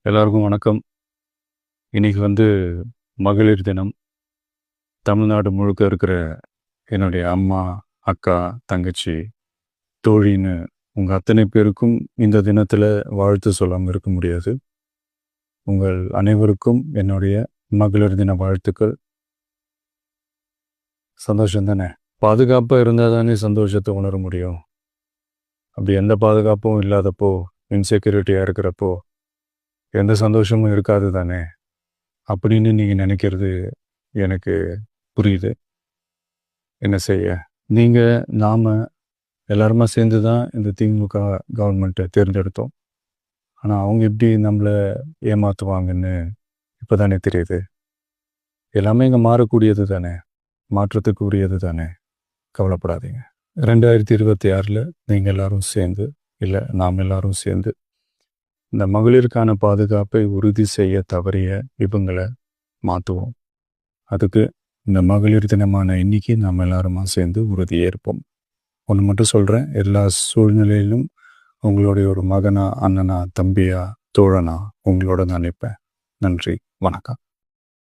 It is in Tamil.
எல்லாருக்கும் வணக்கம். இன்னைக்கு மகளிர் தினம். தமிழ்நாடு முழுக்க இருக்கிற என்னுடைய அம்மா, அக்கா, தங்கச்சி, தோழின்னு உங்க அத்தனை பேருக்கும் இந்த தினத்துல வாழ்த்து சொல்லாம இருக்க முடியாது. உங்கள் அனைவருக்கும் என்னுடைய மகளிர் தின வாழ்த்துக்கள். சந்தோஷம் தானே? பாதுகாப்பாக இருந்தால் தானே சந்தோஷத்தை உணர முடியும். அப்படி எந்த பாதுகாப்பும் இல்லாதப்போ, இன்செக்யூரிட்டியாக இருக்கிறப்போ எந்த சந்தோஷமும் இருக்காது தானே அப்படின்னு நீங்கள் நினைக்கிறது எனக்கு புரியுது. என்ன செய்ய, நீங்கள் நாம் எல்லாருமா சேர்ந்து தான் இந்த திமுக கவர்மெண்ட்டை தேர்ந்தெடுத்தோம். ஆனால் அவங்க எப்படி நம்மளை ஏமாற்றுவாங்கன்னு இப்போ தானே தெரியுது. எல்லாமே இங்கே மாறக்கூடியது தானே, மாற்றத்துக்கு உரியது தானே. கவலைப்படாதீங்க. 2026 நீங்கள் எல்லாரும் சேர்ந்து, இல்லை நாம் எல்லாரும் சேர்ந்து இந்த மகளிருக்கான பாதுகாப்பை உறுதி செய்ய தவறிய இவங்களை மாற்றுவோம். அதுக்கு இந்த மகளிர் தினமான இன்னைக்கு நாம் எல்லாருமா சேர்ந்து உறுதியேற்போம். ஒன்று மட்டும் சொல்கிறேன், எல்லா சூழ்நிலையிலும் உங்களுடைய ஒரு மகனா, அண்ணனா, தம்பியா, தோழனா உங்களோட நான் நிற்பேன். நன்றி, வணக்கம்.